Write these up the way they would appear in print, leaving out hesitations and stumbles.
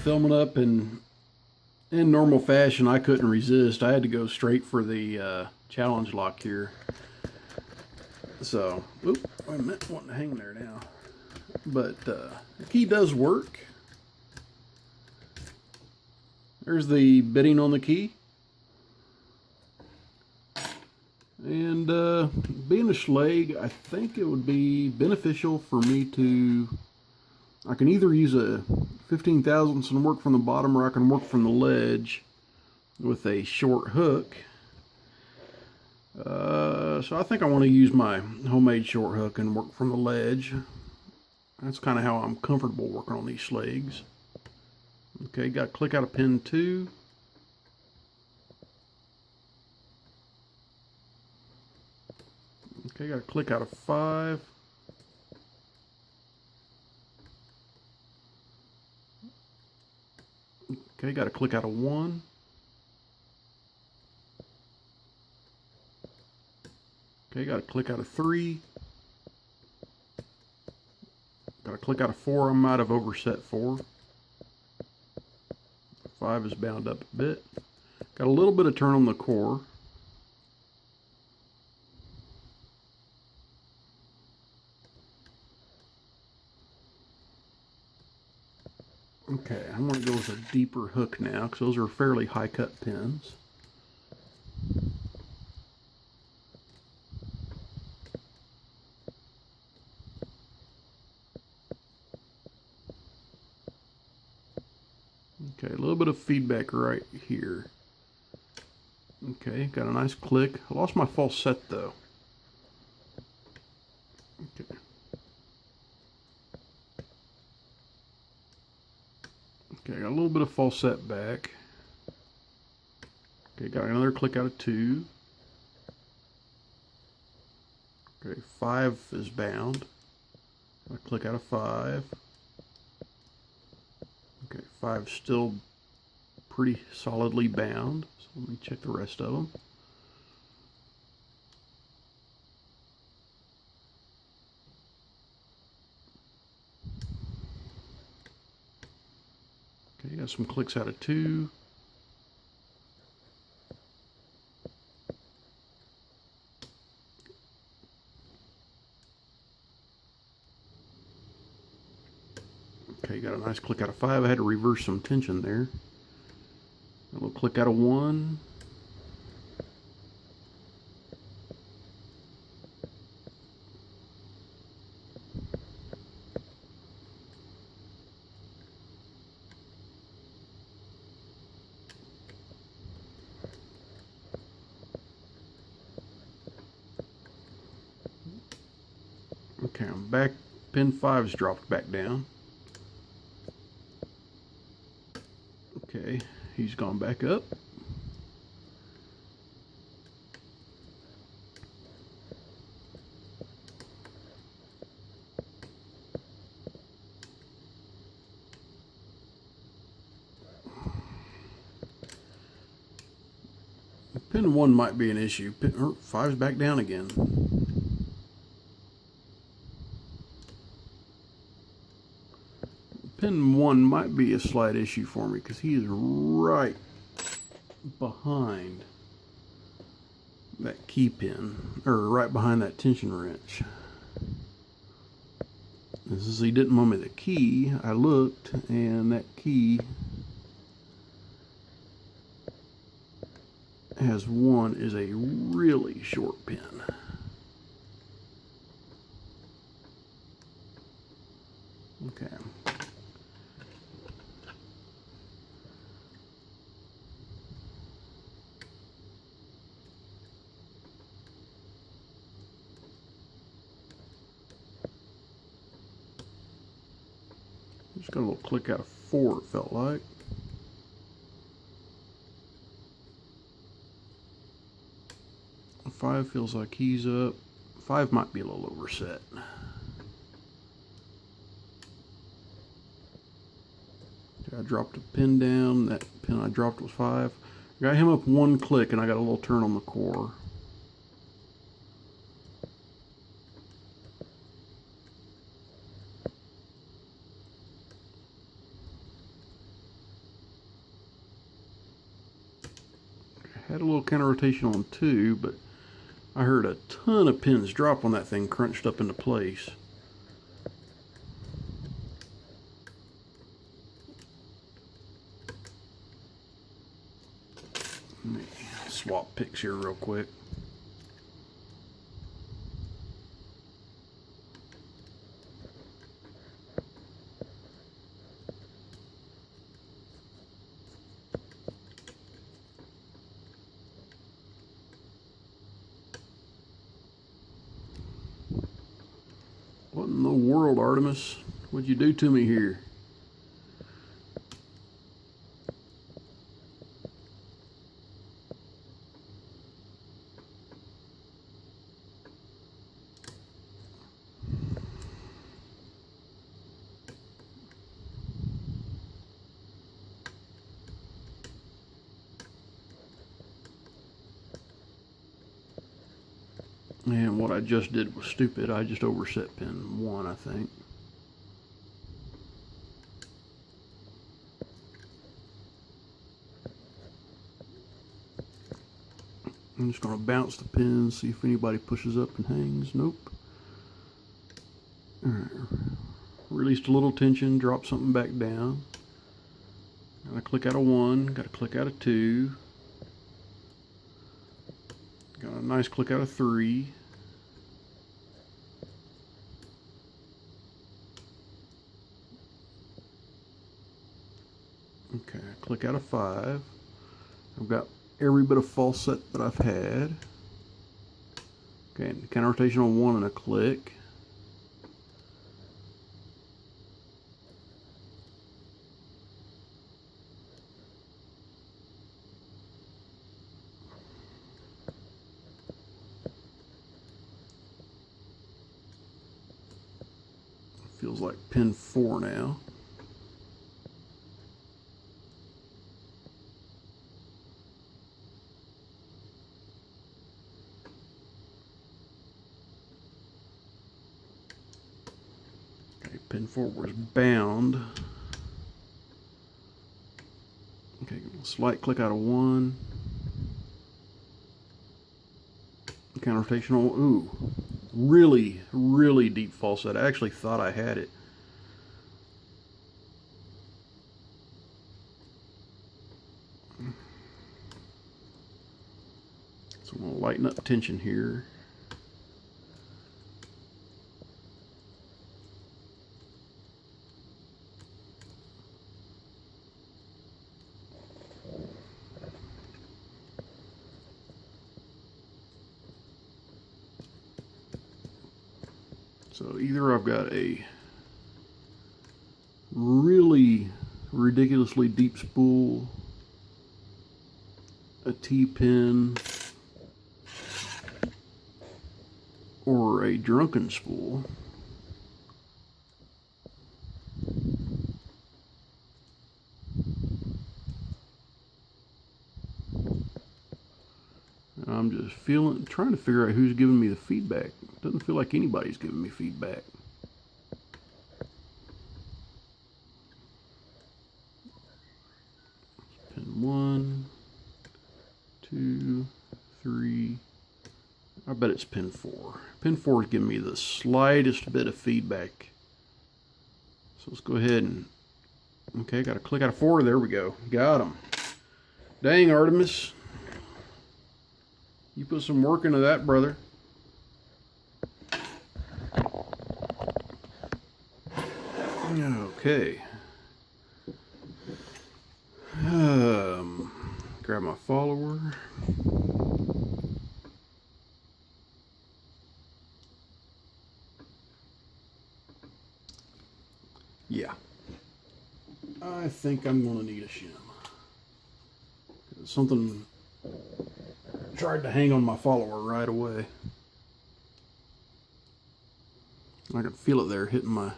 filming up in normal fashion, I couldn't resist. I had to go straight for the challenge lock here. So, oop, wait a minute, wanting to hang there now. But the key does work. There's the bitting on the key. And being a Schlage, I think it would be beneficial for me to, I can either use a 15 thousandths and work from the bottom, or I can work from the ledge with a short hook. So I think I want to use my homemade short hook and work from the ledge. That's kind of how I'm comfortable working on these Schlages. Okay, got to click out of pin 2. Okay, got to click out of 5. Okay, got to click out of 1. Okay, got to click out of 3. Got to click out of 4. I might have overset 4. 5 is bound up a bit. Got a little bit of turn on the core. Okay, I'm going to go with a deeper hook now because those are fairly high cut pins. Okay, a little bit of feedback right here. Okay, got a nice click. I lost my false set though. Okay. Okay, got a little bit of false set back. Okay, got another click out of 2. Okay, 5 is bound. Got a click out of 5. Okay, 5 still pretty solidly bound. So let me check the rest of them. Okay, got some clicks out of 2. Okay, got a nice click out of 5. I had to reverse some tension there. A little click out of 1. Okay, I'm back. Pin 5's dropped back down. Okay, he's gone back up. Pin 1 might be an issue. Pin 5's back down again. Pin 1 might be a slight issue for me because he is right behind that key pin, or right behind that tension wrench. And since he didn't want me the key, I looked, and that key has one is a really short pin. Okay. Just got a little click out of 4, it felt like. Five feels like he's up. 5 might be a little overset. Okay, I dropped a pin down. That pin I dropped was 5. Got him up 1 click, and I got a little turn on the core. had a little counter rotation on 2, but I heard a ton of pins drop when that thing crunched up into place. Let me swap picks here real quick. What in the world, Artemis? What'd you do to me here? And what I just did was stupid. I just overset pin 1, I think. I'm just going to bounce the pins, see if anybody pushes up and hangs. Nope. Released a little tension, drop something back down. Gotta click out of 1, gotta click out of 2. Got a nice click out of 3. Okay, click out of 5. I've got every bit of false set that I've had. Okay, counter rotation on 1 and a click. Feels like pin 4 now. Okay, pin 4 was bound. Okay, slight click out of 1. Counter rotation on, ooh. Really, really deep false set. I actually thought I had it. So I'm going to lighten up tension here. So either I've got a really ridiculously deep spool, a T-pin, or a drunken spool. I'm just trying to figure out who's giving me the feedback. Doesn't feel like anybody's giving me feedback. Pin 1, 2, 3. I bet it's pin 4. Pin 4 is giving me the slightest bit of feedback. So let's go ahead and, okay, got to click out of 4. There we go. Got him. Dang, Artemis. You put some work into that, brother. Okay. Grab my follower. Yeah. I think I'm going to need a shim. Something tried to hang on my follower right away. I could feel it there hitting my...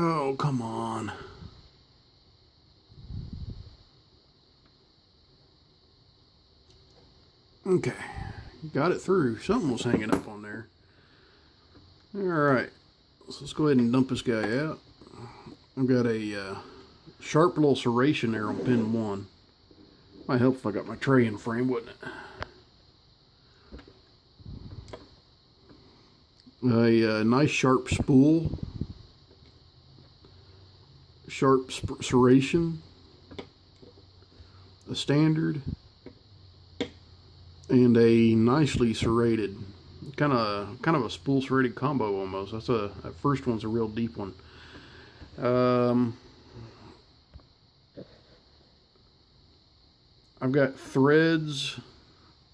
Oh, come on. Okay, got it through. Something was hanging up on there. Alright, so let's go ahead and dump this guy out. I've got a sharp little serration there on pin 1. Might help if I got my tray in frame, wouldn't it? A nice sharp spool, sharp serration, a standard, and a nicely serrated, kind of a spool serrated combo almost. That first one's a real deep one. I've got threads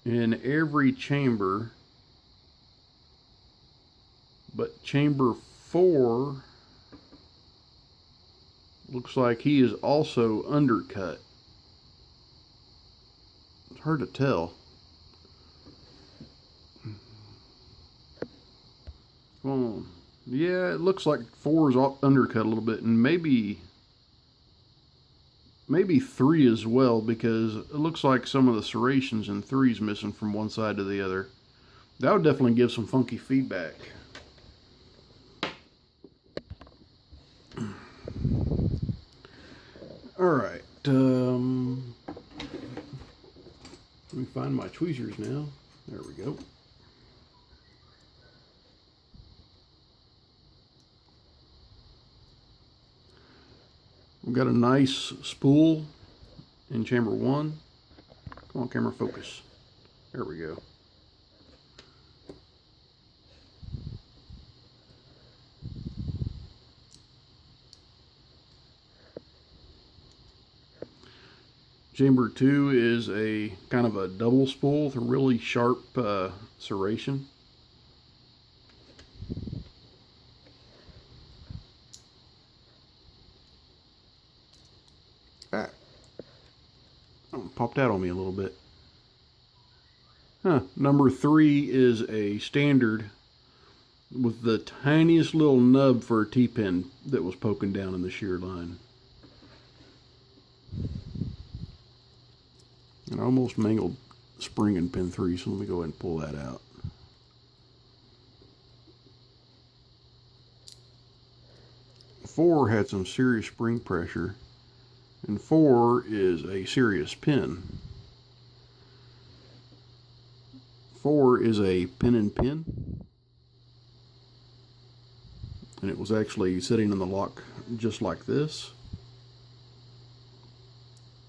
in every chamber, but chamber 4 looks like he is also undercut. It's hard to tell. Come on. Yeah, it looks like 4 is undercut a little bit, and maybe 3 as well, because it looks like some of the serrations in 3 is missing from one side to the other. That would definitely give some funky feedback. Alright, let me find my tweezers now. There we go. We've got a nice spool in chamber 1. Come on, camera, focus. There we go. Chamber 2 is a kind of a double spool with a really sharp serration. Ah. Oh, popped out on me a little bit. Number 3 is a standard with the tiniest little nub for a T-pin that was poking down in the shear line. And I almost mangled spring in pin 3, so let me go ahead and pull that out. Four had some serious spring pressure, and 4 is a serious pin. 4 is a pin and pin, and it was actually sitting in the lock just like this.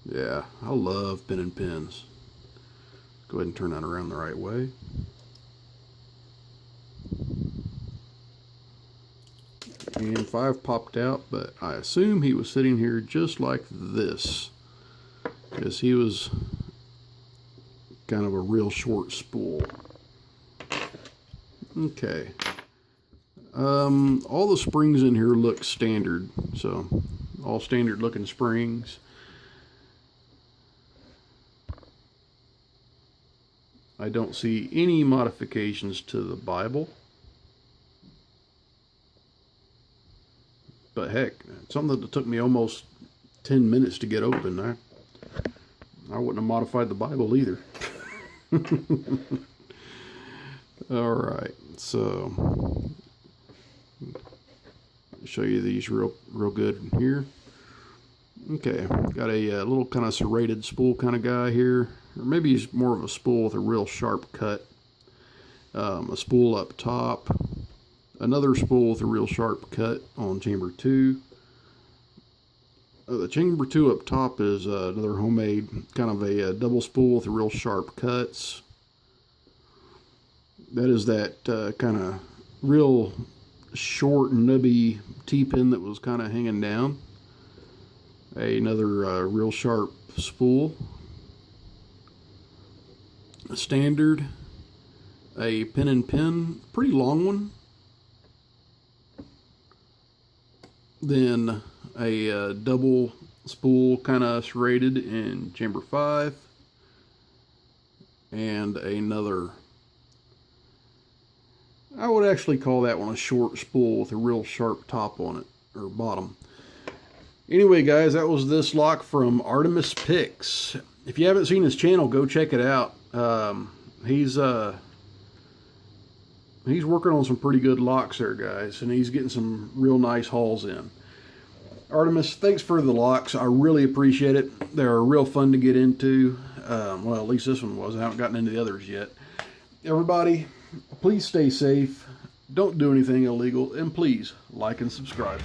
Yeah, I love pin and pins. Go ahead and turn that around the right way. And 5 popped out, but I assume he was sitting here just like this, because he was kind of a real short spool. Okay. All the springs in here look standard, so all standard looking springs. I don't see any modifications to the Bible. But heck, something that took me almost 10 minutes to get open. I wouldn't have modified the Bible either. Alright, so I'll show you these real good here. Okay, got a little kind of serrated spool kind of guy here. Or maybe he's more of a spool with a real sharp cut. A spool up top. Another spool with a real sharp cut on chamber 2. The chamber 2 up top is another homemade kind of a double spool with real sharp cuts. That is that kind of real short nubby T-pin that was kind of hanging down. Another real sharp spool. A standard, a pin and pin, pretty long one. Then a double spool kind of serrated in chamber 5. And another, I would actually call that one a short spool with a real sharp top on it, or bottom. Anyway guys, that was this lock from Artemis Picks. If you haven't seen his channel, go check it out. He's working on some pretty good locks there, guys, and he's getting some real nice hauls in. Artemis, thanks for the locks. I really appreciate it. They're real fun to get into. Well, at least this one was. I haven't gotten into the others yet. Everybody, please stay safe. Don't do anything illegal. And please, like and subscribe.